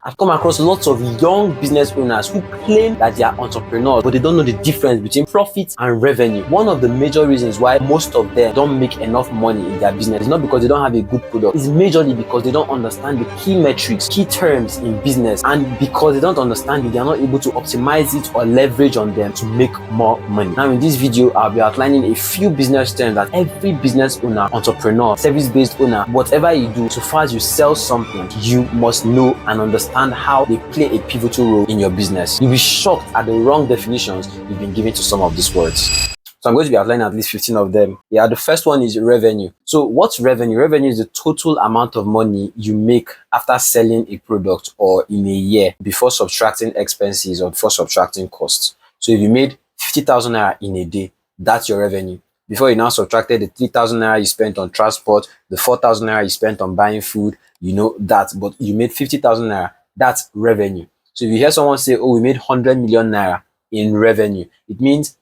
I've come across lots of young business owners who claim that they are entrepreneurs, but they don't know the difference between profit and revenue. One of the major reasons why most of them don't make enough money in their business is not because they don't have a good product. It's majorly because they don't understand the key metrics, key terms in business, and because they don't understand it, they are not able to optimize it or leverage on them to make more money. Now, in this video, I'll be outlining a few business terms that every business owner, entrepreneur, service-based owner, whatever you do, so far as you sell something, you must know and understand how they play a pivotal role in your business. You'll be shocked at the wrong definitions you've been given to some of these words. So I'm going to be outlining at least 15 of them. Yeah, the first one is revenue. So what's revenue? Revenue is the total amount of money you make after selling a product or in a year before subtracting expenses or before subtracting costs. So if you made 50,000 naira in a day, that's your revenue. Before you now subtracted the 3,000 naira you spent on transport, the 4,000 naira you spent on buying food, you know that, but you made 50,000 naira. That's revenue. So if you hear someone say, oh, we made 100 million naira in revenue, it means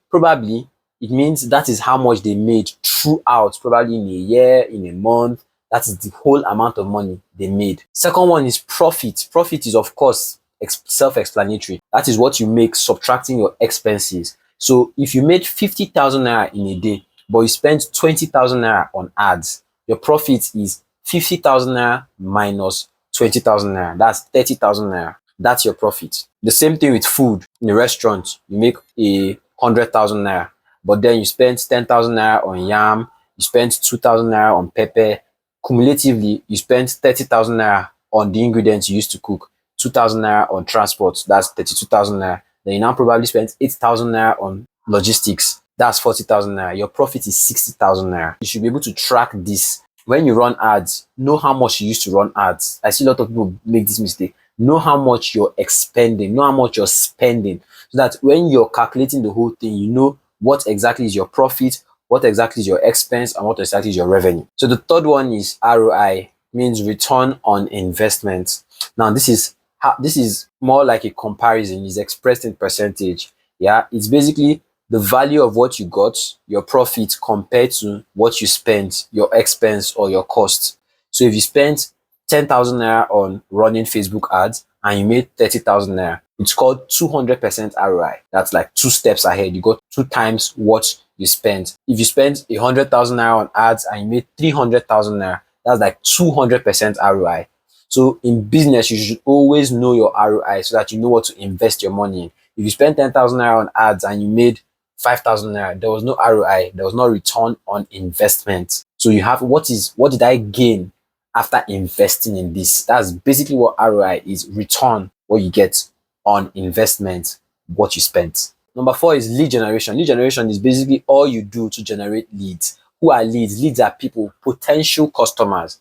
that is how much they made throughout, probably in a year, in a month. That is the whole amount of money they made. Second one is profit. Profit is, of course, self-explanatory. That is what you make subtracting your expenses. So if you made 50,000 naira in a day, but you spent 20,000 naira on ads, your profit is 50,000 naira minus 20,000 naira. That's 30,000 naira. That's your profit. The same thing with food. In a restaurant, you make 100,000 naira, but then you spend 10,000 naira on yam, you spend 2,000 naira on pepper. Cumulatively, you spend 30,000 naira on the ingredients you used to cook, 2,000 naira on transport. That's 32,000 naira. Then you now probably spend 8,000 naira on logistics. That's 40,000 naira. Your profit is 60,000 naira. You should be able to track this. When you run ads, know how much you used to run ads. I see a lot of people make this mistake. Know how much you're expending, know how much you're spending, so that when you're calculating the whole thing, you know what exactly is your profit, what exactly is your expense, and what exactly is your revenue. So the third one is ROI, means return on investment. Now this is more like a comparison. It's expressed in percentage. Yeah, it's basically the value of what you got, your profit, compared to what you spent, your expense or your cost. So if you spent 10,000 naira on running Facebook ads and you made 30,000 naira, it's called 200% ROI. That's like 2 steps ahead. You got 2 times what you spent. If you spent 100,000 naira on ads and you made 300,000 naira, that's like 200% ROI. So in business, you should always know your ROI so that you know what to invest your money in. If you spend 10,000 naira on ads and you made 5,000 naira, there was no ROI, there was no return on investment. So you have what did I gain after investing in this? That's basically what ROI is: return, what you get on investment, what you spent. Number 4 is lead generation. Lead generation is basically all you do to generate leads. Who are leads? Leads are people, potential customers,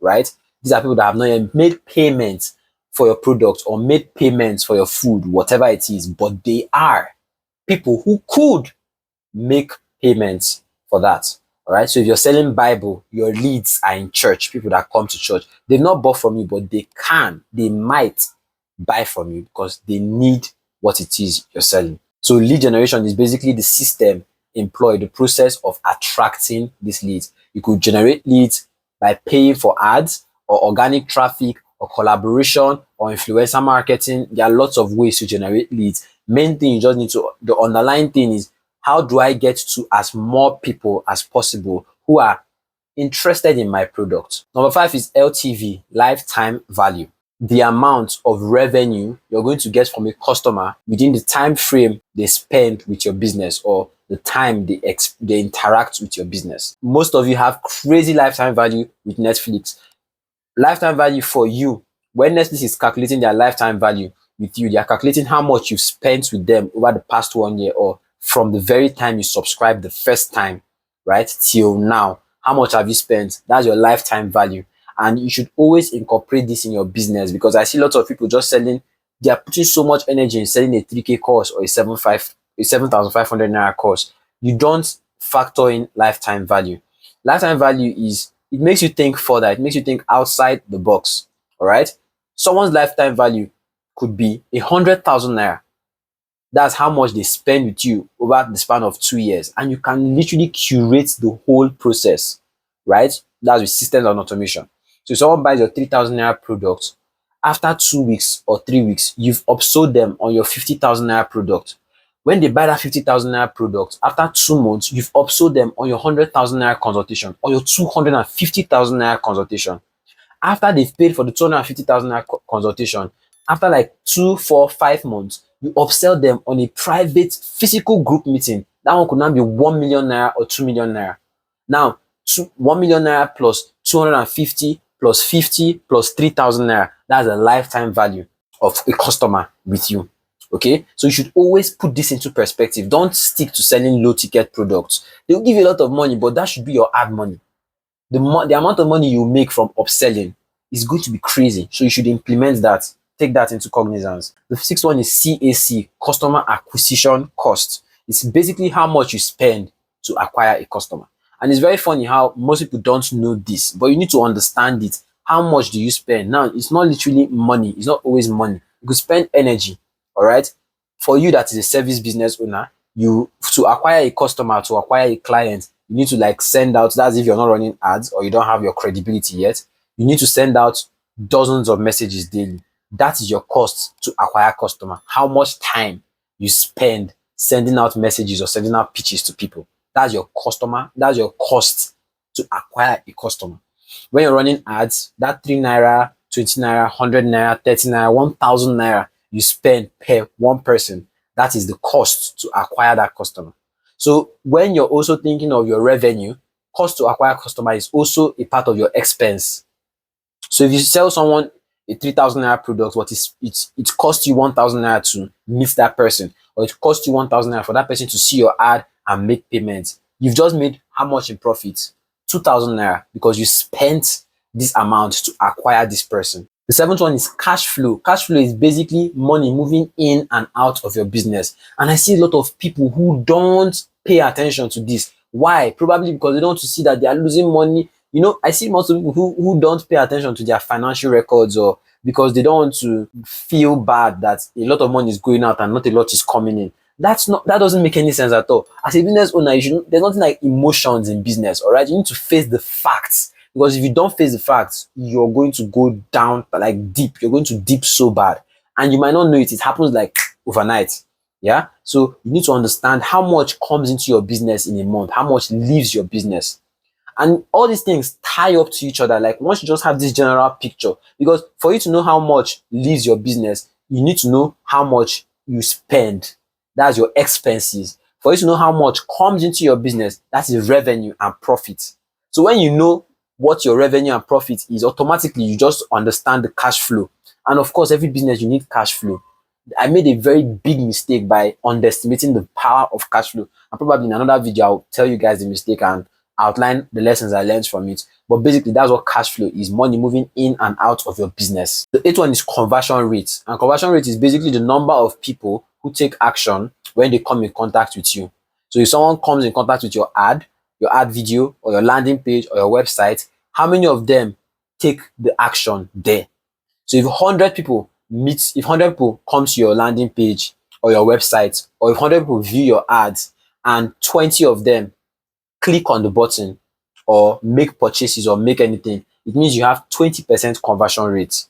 right? These are people that have not yet made payments for your product or made payments for your food, whatever it is, but they are people who could make payments for that. All right. So if you're selling Bible, your leads are in church, people that come to church. They've not bought from you, but they might buy from you because they need what it is you're selling. So lead generation is basically the system employed, the process of attracting these leads. You could generate leads by paying for ads or organic traffic or collaboration or influencer marketing. There are lots of ways to generate leads. Main thing you just need to, the underlying thing is, how do I get to as more people as possible who are interested in my product? Number 5 is LTV, lifetime value. The amount of revenue you're going to get from a customer within the time frame they spend with your business or the time they interact with your business. Most of you have crazy lifetime value with Netflix. Lifetime value for you, when Netflix is calculating their lifetime value with you, they are calculating how much you've spent with them over the past 1 year, or from the very time you subscribed the first time, right, till now. How much have you spent? That's your lifetime value. And you should always incorporate this in your business, because I see lots of people just selling, they are putting so much energy in selling a 3K course or a 7,500 naira course. You don't factor in lifetime value. Lifetime value is, it makes you think further, it makes you think outside the box. All right. Someone's lifetime value could be 100,000 naira. That's how much they spend with you over the span of 2 years. And you can literally curate the whole process, right? That's with systems and automation. So if someone buys your 3,000 naira product After 2 weeks or 3 weeks, you've upsold them on your 50,000 naira product. When they buy that 50,000 naira product, after 2 months, you've upsold them on your 100,000 naira consultation or your 250,000 naira consultation. After they've paid for the 250,000 naira consultation, after like 2, 4, 5 months, you upsell them on a private physical group meeting. That one could now be 1 million naira or 2 million naira. Now, 1 million naira plus 250 plus 50 plus 3,000 naira. That's a lifetime value of a customer with you. Okay, so you should always put this into perspective. Don't stick to selling low ticket products. They'll give you a lot of money, but that should be your ad money. The amount of money you make from upselling is going to be crazy. So you should implement that. Take that into cognizance. The sixth one is CAC, customer acquisition cost. It's basically how much you spend to acquire a customer. And it's very funny how most people don't know this, but you need to understand it. How much do you spend? Now, it's not literally money. It's not always money. You could spend energy. All right. For you that is a service business owner, you to acquire a customer, to acquire a client, you need to like send out, that's if you're not running ads or you don't have your credibility yet, you need to send out dozens of messages daily. That is your cost to acquire customer. How much time you spend sending out messages or sending out pitches to people. That's your customer. That's your cost to acquire a customer. When you're running ads, that 3 naira, 20 naira, 100 naira, 30 naira, 1,000 naira you spend per one person, that is the cost to acquire that customer. So when you're also thinking of your revenue, cost to acquire customer is also a part of your expense. So if you sell someone a 3,000 naira product, what is it costs you 1,000 naira to meet that person, or it costs you 1,000 naira for that person to see your ad and make payments. You've just made how much in profit? 2,000 naira, because you spent this amount to acquire this person. The seventh one is cash flow. Cash flow is basically money moving in and out of your business. And I see a lot of people who don't pay attention to this. Why? Probably because they don't want to see that they are losing money. You know, I see most of people who don't pay attention to their financial records, or because they don't want to feel bad that a lot of money is going out and not a lot is coming in. That doesn't make any sense at all. As a business owner, there's nothing like emotions in business, all right? You need to face the facts, because if you don't face the facts, you're going to go down like deep. You're going to dip so bad, and you might not know it. It happens like overnight. Yeah. So you need to understand how much comes into your business in a month, how much leaves your business. And all these things tie up to each other. Like once you just have this general picture, because for you to know how much leaves your business, you need to know how much you spend. That's your expenses. For you to know how much comes into your business, that is revenue and profit. So when you know what your revenue and profit is, automatically you just understand the cash flow. And of course, every business you need cash flow. I made a very big mistake by underestimating the power of cash flow. And probably in another video, I'll tell you guys the mistake and outline the lessons I learned from it. But basically, that's what cash flow is: money moving in and out of your business. The eighth one is conversion rate. And conversion rate is basically the number of people who take action when they come in contact with you. So if someone comes in contact with your ad video, or your landing page, or your website, how many of them take the action there? So if 100 people come to your landing page or your website, or if 100 people view your ads and 20 of them click on the button or make purchases or make anything, it means you have 20% conversion rate.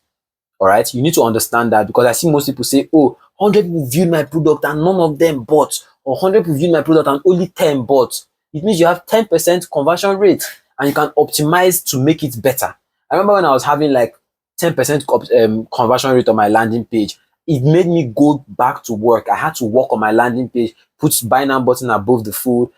All right. You need to understand that, because I see most people say, oh, 100 people viewed my product and none of them bought, or 100 people viewed my product and only 10 bought. It means you have 10% conversion rate, and you can optimize to make it better. I remember when I was having like 10% conversion rate on my landing page, it made me go back to work. I had to work on my landing page, put buy now button above the fold,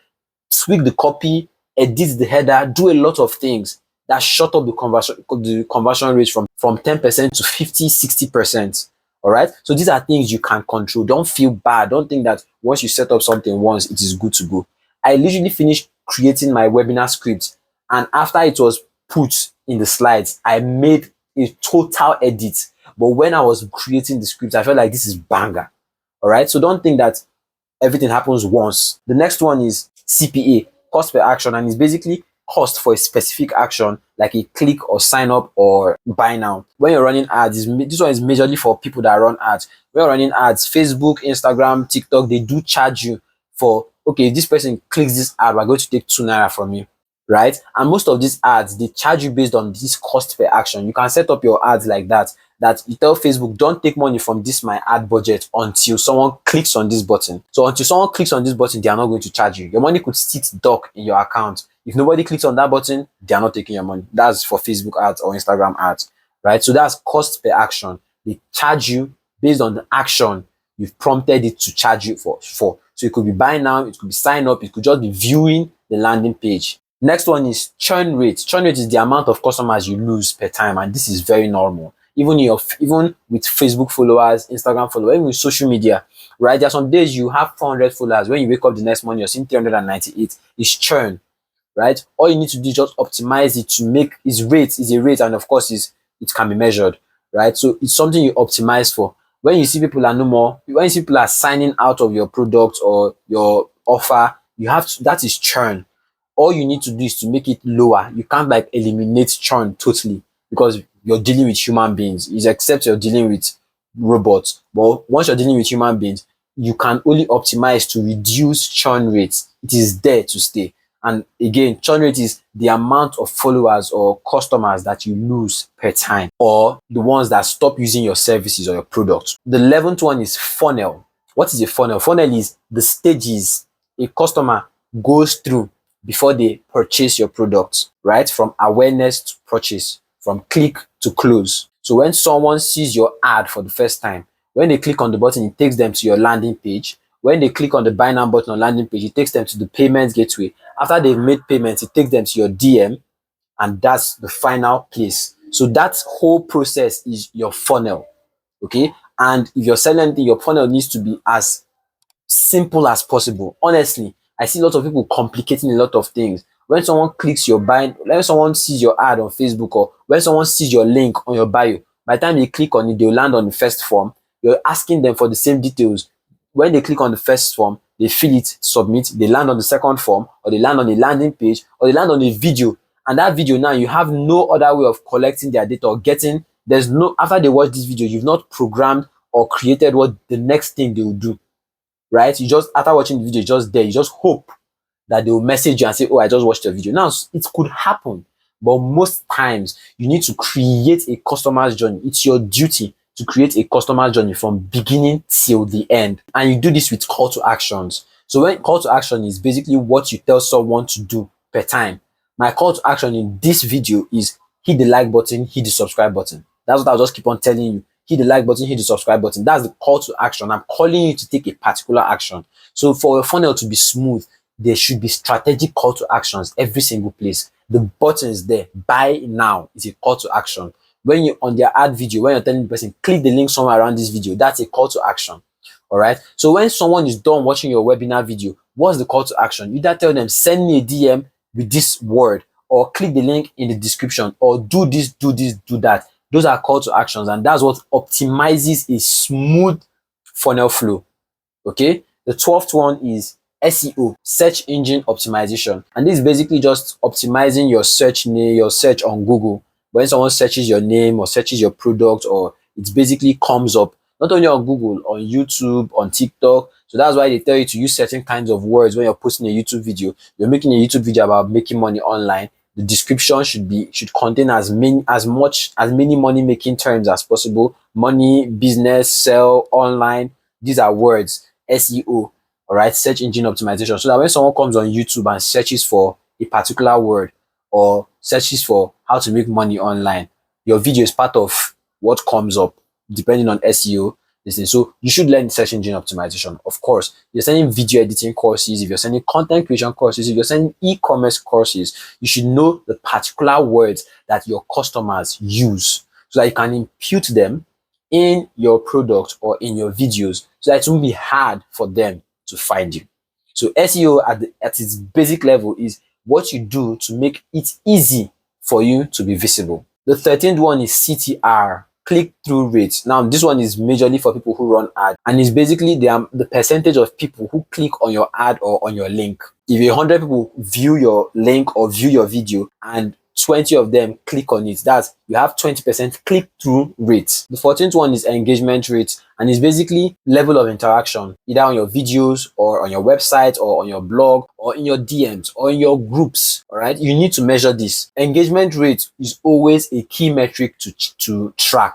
tweak the copy, edit the header, do a lot of things that shut up the conversion rate from 10% to 50, 60%. All right. So these are things you can control. Don't feel bad. Don't think that once you set up something once, it is good to go. I literally finished creating my webinar script, and after it was put in the slides, I made a total edit. But when I was creating the script, I felt like this is banger. All right. So don't think that everything happens once. The next one is CPA, cost per action, and it's basically cost for a specific action, like a click or sign up or buy now. When you're running ads, this one is majorly for people that run ads. When you're running ads, Facebook, Instagram, TikTok, they do charge you for, okay, if this person clicks this ad, we're going to take 2 naira from you, right? And most of these ads, they charge you based on this cost per action. You can set up your ads like that that you tell Facebook, don't take money from this my ad budget until someone clicks on this button. So until someone clicks on this button, they are not going to charge you. Your money could sit stuck in your account. If nobody clicks on that button, they are not taking your money. That's for Facebook ads or Instagram ads, right? So that's cost per action. They charge you based on the action you've prompted it to charge you for. So it could be buy now, it could be sign up, it could just be viewing the landing page. Next one is churn rate. Churn rate is the amount of customers you lose per time, and this is very normal. Even with Facebook followers, Instagram followers, even with social media, right? There are some days you have 400 followers. When you wake up the next morning, you're seeing 398. It's churn, right? All you need to do is just optimize it to make is a rate, and of course it can be measured, right? So it's something you optimize for. When you see people are no more, when you see people are signing out of your product or your offer, that is churn. All you need to do is to make it lower. You can't like eliminate churn totally because you're dealing with human beings. It's except you're dealing with robots. But once you're dealing with human beings, you can only optimize to reduce churn rates. It is there to stay. And again, churn rate is the amount of followers or customers that you lose per time, or the ones that stop using your services or your products. The 11th one is funnel. What is a funnel? Funnel is the stages a customer goes through before they purchase your products, right? From awareness to purchase, from click to close. So when someone sees your ad for the first time, when they click on the button, it takes them to your landing page. When they click on the buy now button on landing page, it takes them to the payment gateway. After they've made payments, it takes them to your DM, and that's the final place. So that whole process is your funnel, okay? And if you're selling anything, your funnel needs to be as simple as possible. Honestly, I see a lot of people complicating a lot of things. When someone clicks your buy, when someone sees your ad on Facebook, or when someone sees your link on your bio, by the time they click on it, they'll land on the first form. You're asking them for the same details. When they click on the first form, they fill it, submit, they land on the second form, or they land on a landing page, or they land on a video. And that video now, you have no other way of collecting their data or getting, after they watch this video, you've not programmed or created what the next thing they will do, right? You just, after watching the video, just there, you just hope that they will message you and say, oh, I just watched your video. Now, it could happen, but most times you need to create a customer's journey. It's your duty to create a customer journey from beginning till the end. And you do this with call to actions. So when call to action is basically what you tell someone to do per time. My call to action in this video is hit the like button, hit the subscribe button. That's what I'll just keep on telling you. Hit the like button, hit the subscribe button. That's the call to action. I'm calling you to take a particular action. So for a funnel to be smooth, there should be strategic call to actions every single place. The button is there. Buy now is a call to action. When you're on their ad video, when you're telling the person, click the link somewhere around this video, that's a call to action. All right. So when someone is done watching your webinar video, what's the call to action? You either tell them, send me a DM with this word, or click the link in the description, or do this, do that. Those are call to actions, and that's what optimizes a smooth funnel flow. Okay. The 12th one is SEO, search engine optimization. And this is basically just optimizing your search name, your search on Google. When someone searches your name or searches your product, or it basically comes up not only on Google, on YouTube, on TikTok. So that's why they tell you to use certain kinds of words when you're posting a YouTube video. You're making a YouTube video about making money online. The description should contain as many money making terms as possible. Money, business, sell, online. These are words. SEO, all right, search engine optimization. So that when someone comes on YouTube and searches for a particular word, or searches for how to make money online, your video is part of what comes up depending on SEO. So you should learn search engine optimization. Of course, you're sending video editing courses, if you're sending content creation courses, if you're sending e-commerce courses, you should know the particular words that your customers use so that you can impute them in your product or in your videos, so that it won't be hard for them to find you. So SEO at its basic level is what you do to make it easy for you to be visible. The 13th one is CTR, click-through rate. Now, this one is majorly for people who run ads, and it's basically the percentage of people who click on your ad or on your link. If 100 people view your link or view your video and 20 of them click on it, that's you have 20% click-through rate. The 14th one is engagement rate, and it's basically level of interaction, either on your videos or on your website or on your blog or in your DMs or in your groups. All right, you need to measure this. Engagement rate is always a key metric to track.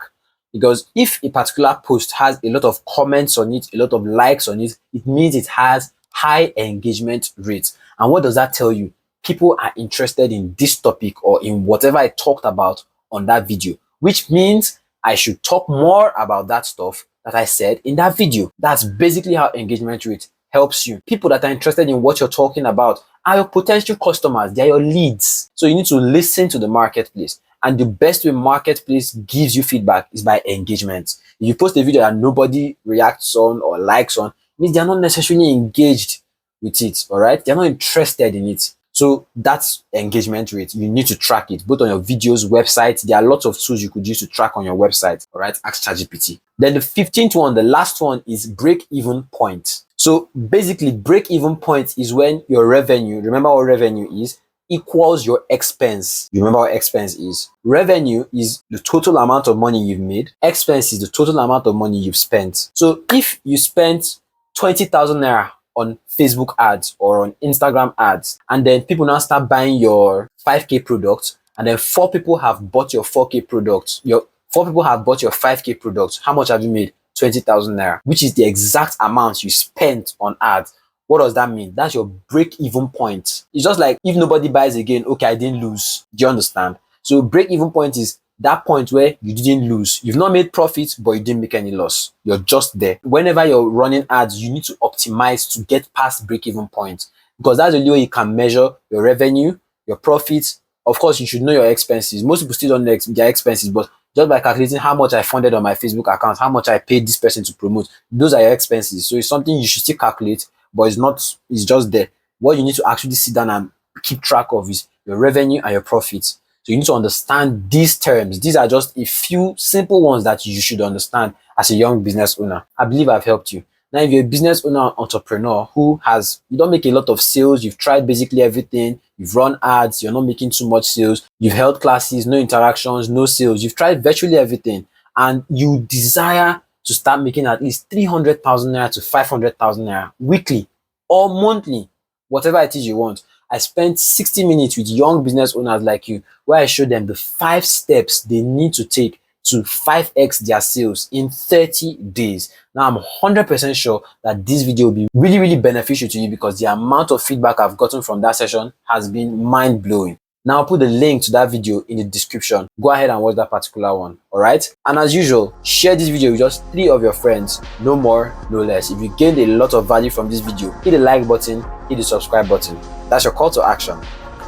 Because if a particular post has a lot of comments on it, a lot of likes on it, it means it has high engagement rate. And what does that tell you? People are interested in this topic or in whatever I talked about on that video, which means I should talk more about that stuff that I said in that video. That's basically how engagement rate helps you. People that are interested in what you're talking about are your potential customers. They're your leads. So you need to listen to the marketplace. And the best way marketplace gives you feedback is by engagement. If you post a video that nobody reacts on or likes on, it means they're not necessarily engaged with it, all right? They're not interested in it. So that's engagement rate. You need to track it, both on your videos, website. There are lots of tools you could use to track on your website, all right? Ask ChatGPT. Then the 15th one, the last one, is break-even point. So basically, break-even point is when your revenue, remember what revenue is, equals your expense. You remember what expense is? Revenue is the total amount of money you've made. Expense is the total amount of money you've spent. So if you spent 20,000 naira on Facebook ads or on Instagram ads, and then people now start buying your 5K product, and then 4 people have bought your 4K product, your 4 people have bought your 5K product, how much have you made? 20,000 naira, which is the exact amount you spent on ads. What does that mean? That's your break-even point. It's just like if nobody buys again, okay, I didn't lose. Do you understand? So break-even point is that point where you didn't lose. You've not made profit, but you didn't make any loss. You're just there. Whenever you're running ads, you need to optimize to get past break-even point, because that's the only way you can measure your revenue, your profits. Of course, you should know your expenses. Most people still don't know their expenses, but just by calculating how much I funded on my Facebook account, how much I paid this person to promote, those are your expenses. So it's something you should still calculate, but it's just there. What you need to actually sit down and keep track of is your revenue and your profits. So you need to understand these terms. These are just a few simple ones that you should understand as a young business owner. I believe I've helped you. Now, if you're a business owner, entrepreneur you don't make a lot of sales, you've tried basically everything, you've run ads, you're not making too much sales, you've held classes, no interactions, no sales, you've tried virtually everything, and you desire to start making at least 300,000 naira to 500,000 naira weekly or monthly, whatever it is you want. I spent 60 minutes with young business owners like you, where I showed them the 5 steps they need to take to 5x their sales in 30 days. Now, I'm 100% sure that this video will be really, really beneficial to you, because the amount of feedback I've gotten from that session has been mind-blowing. Now, I'll put the link to that video in the description. Go ahead and watch that particular one, all right? And as usual, share this video with just 3 of your friends, no more, no less. If you gained a lot of value from this video, hit the like button, hit the subscribe button. That's your call to action.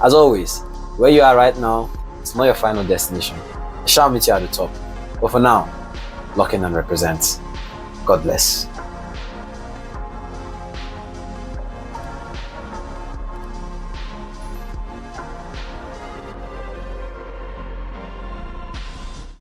As always, where you are right now, it's not your final destination. I shall meet you at the top. But for now, lock in and represent. God bless.